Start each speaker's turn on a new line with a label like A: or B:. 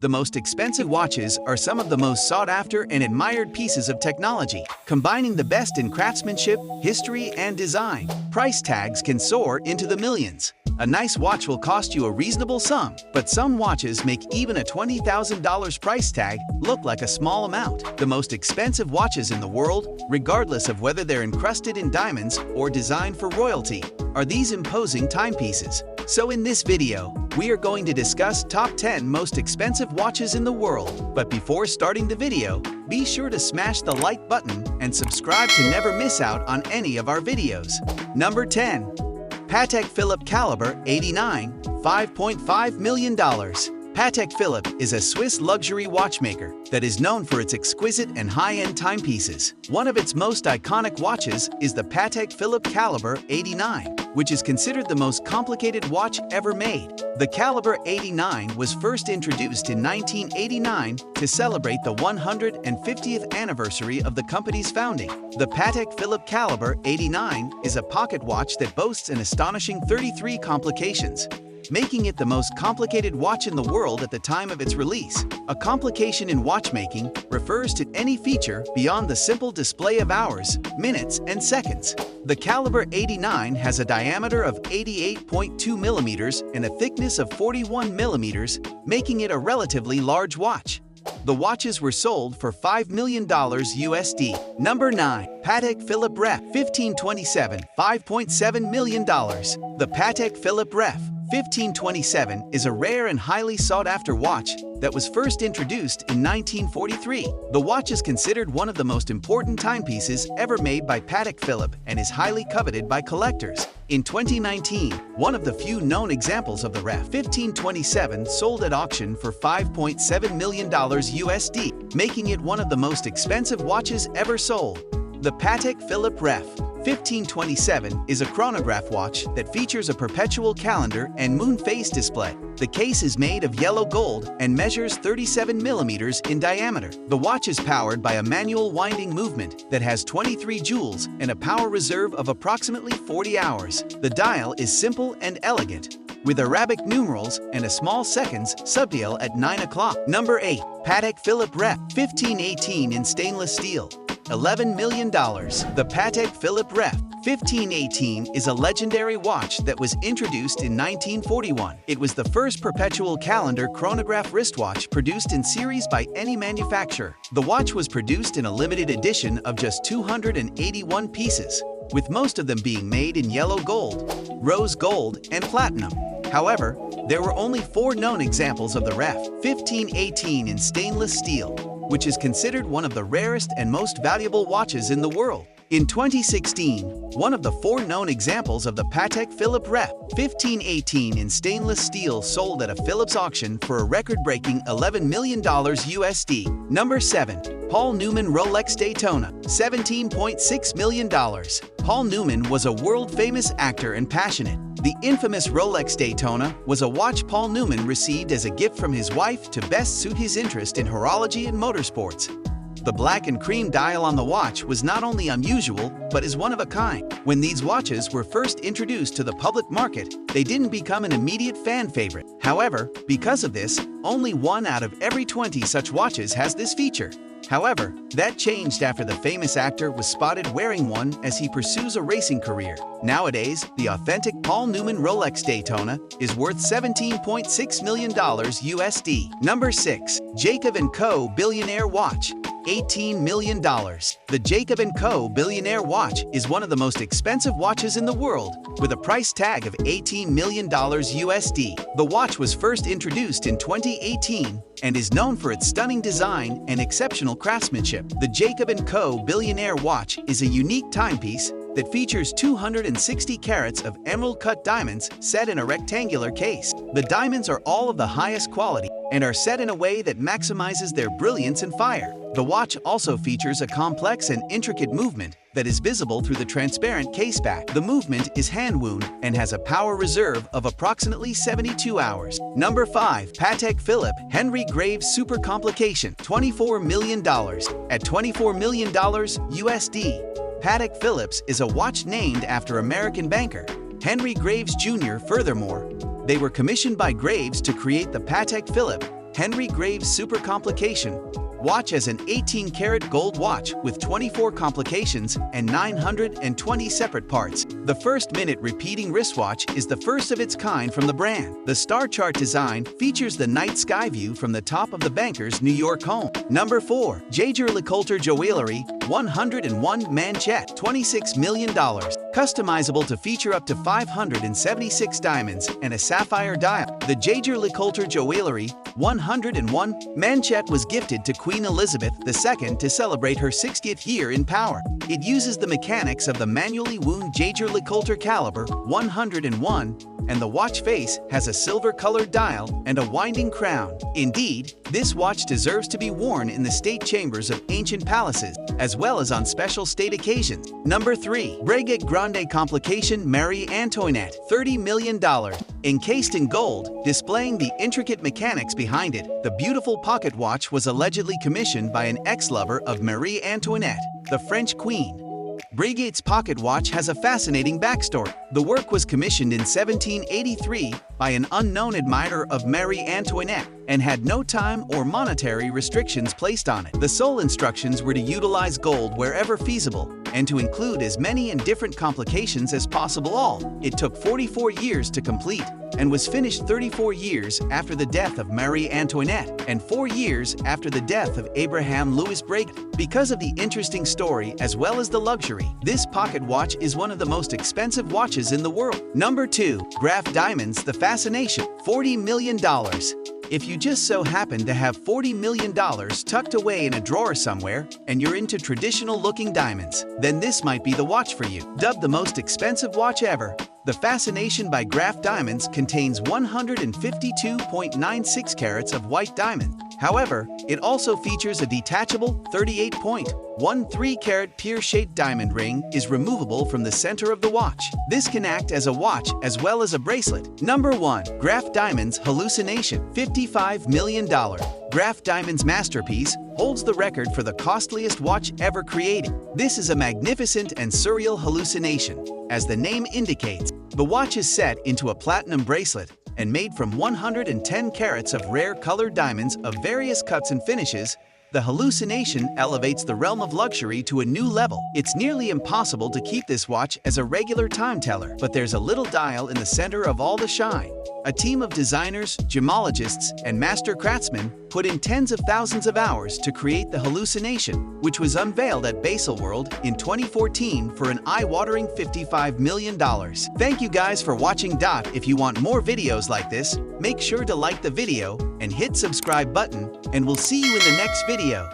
A: The most expensive watches are some of the most sought-after and admired pieces of technology, combining the best in craftsmanship, history, and design. Price tags can soar into the millions. A nice watch will cost you a reasonable sum, but some watches make even a $20,000 price tag look like a small amount. The most expensive watches in the world, regardless of whether they're encrusted in diamonds or designed for royalty, are these imposing timepieces. So in this video, we are going to discuss top 10 most expensive watches in the world. But before starting the video, be sure to smash the like button and subscribe to never miss out on any of our videos. Number 10. Patek Philip Caliber 89, $5.5 million. Patek Philippe is a Swiss luxury watchmaker that is known for its exquisite and high-end timepieces. One of its most iconic watches is the Patek Philippe Caliber 89, which is considered the most complicated watch ever made. The Caliber 89 was first introduced in 1989 to celebrate the 150th anniversary of the company's founding. The Patek Philippe Caliber 89 is a pocket watch that boasts an astonishing 33 complications, making it the most complicated watch in the world at the time of its release. A complication in watchmaking refers to any feature beyond the simple display of hours, minutes, and seconds. The Caliber 89 has a diameter of 88.2 millimeters and a thickness of 41 millimeters, making it a relatively large watch. The watches were sold for $5 million USD. Number 9. Patek Philip Ref 1527, $5.7 million. The Patek Philip Ref 1527 is a rare and highly sought-after watch that was first introduced in 1943. The watch is considered one of the most important timepieces ever made by Patek Philippe and is highly coveted by collectors. In 2019, one of the few known examples of the Ref 1527 sold at auction for $5.7 million USD, making it one of the most expensive watches ever sold. The Patek Philippe Ref 1527 is a chronograph watch that features a perpetual calendar and moon phase display. The case is made of yellow gold and measures 37 millimeters in diameter. The watch is powered by a manual winding movement that has 23 joules and a power reserve of approximately 40 hours. The dial is simple and elegant, with Arabic numerals and a small seconds subdial at 9 o'clock. Number 8. Patek Philippe Ref 1518 in stainless steel, $11 million. The Patek Philippe Ref 1518 is a legendary watch that was introduced in 1941. It was the first perpetual calendar chronograph wristwatch produced in series by any manufacturer. The watch was produced in a limited edition of just 281 pieces, with most of them being made in yellow gold, rose gold, and platinum. However, there were only 4 known examples of the Ref 1518 in stainless steel, which is considered one of the rarest and most valuable watches in the world. In 2016, one of the 4 known examples of the Patek Philippe Ref 1518 in stainless steel sold at a Philips auction for a record-breaking $11 million USD. Number 7. Paul Newman Rolex Daytona, $17.6 million. Paul Newman was a world-famous actor and passionate. The infamous Rolex Daytona was a watch Paul Newman received as a gift from his wife to best suit his interest in horology and motorsports. The black and cream dial on the watch was not only unusual, but is one of a kind. When these watches were first introduced to the public market, they didn't become an immediate fan favorite. However, because of this, only 1 out of every 20 such watches has this feature. However, that changed after the famous actor was spotted wearing one as he pursues a racing career. Nowadays, the authentic Paul Newman Rolex Daytona is worth $17.6 million USD. Number 6. Jacob & Co. Billionaire Watch, $18 million. The Jacob & Co. Billionaire watch is one of the most expensive watches in the world, with a price tag of $18 million USD. The watch was first introduced in 2018 and is known for its stunning design and exceptional craftsmanship. The Jacob & Co. Billionaire watch is a unique timepiece that features 260 carats of emerald-cut diamonds set in a rectangular case. The diamonds are all of the highest quality and are set in a way that maximizes their brilliance and fire. The watch also features a complex and intricate movement that is visible through the transparent caseback. The movement is hand-wound and has a power reserve of approximately 72 hours. Number 5. Patek Philippe Henry Graves Super Complication, $24 million. At $24 million USD, Patek Philippe is a watch named after American banker Henry Graves Jr. Furthermore, they were commissioned by Graves to create the Patek Philippe Henry Graves Super Complication watch as an 18-karat gold watch with 24 complications and 920 separate parts. The first-minute repeating wristwatch is the first of its kind from the brand. The star chart design features the night sky view from the top of the banker's New York home. Number 4. JaegerLeCoultre Joelery 101 Manchette, $26 million. Customizable to feature up to 576 diamonds and a sapphire dial. The JaegerLeCoultre Joelery 101 Manchette was gifted to Queen Elizabeth II to celebrate her 60th year in power. It uses the mechanics of the manually wound JaegerLeCoultre caliber 101, and the watch face has a silver-colored dial and a winding crown. Indeed, this watch deserves to be worn in the state chambers of ancient palaces, as well as on special state occasions. Number 3. Breguet Grande Complication Marie Antoinette, $30 million. Encased in gold, displaying the intricate mechanics behind it, the beautiful pocket watch was allegedly commissioned by an ex-lover of Marie Antoinette, the French queen. Breguet's pocket watch has a fascinating backstory. The work was commissioned in 1783 by an unknown admirer of Marie Antoinette and had no time or monetary restrictions placed on it. The sole instructions were to utilize gold wherever feasible and to include as many and different complications as possible. It took 44 years to complete and was finished 34 years after the death of Marie Antoinette and 4 years after the death of Abraham Louis Breguet. Because of the interesting story as well as the luxury, this pocket watch is one of the most expensive watches in the world. Number 2. Graf Diamonds The Fascination, $40 million. If you just so happen to have $40 million tucked away in a drawer somewhere and you're into traditional-looking diamonds, then this might be the watch for you. Dubbed the most expensive watch ever, the Fascination by Graf Diamonds contains 152.96 carats of white diamond. However, it also features a detachable 38.13-carat pear-shaped diamond ring is removable from the center of the watch. This can act as a watch as well as a bracelet. Number 1. Graf Diamonds Hallucination, $55 million. Graf Diamonds' masterpiece holds the record for the costliest watch ever created. This is a magnificent and surreal hallucination. As the name indicates, the watch is set into a platinum bracelet and made from 110 carats of rare colored diamonds of various cuts and finishes. The Hallucination elevates the realm of luxury to a new level. It's nearly impossible to keep this watch as a regular time teller, but there's a little dial in the center of all the shine. A team of designers, gemologists, and master craftsmen put in tens of thousands of hours to create the Hallucination, which was unveiled at Baselworld in 2014 for an eye-watering $55 million. Thank you guys for watching. If you want more videos like this, make sure to like the video and hit subscribe button, and we'll see you in the next video.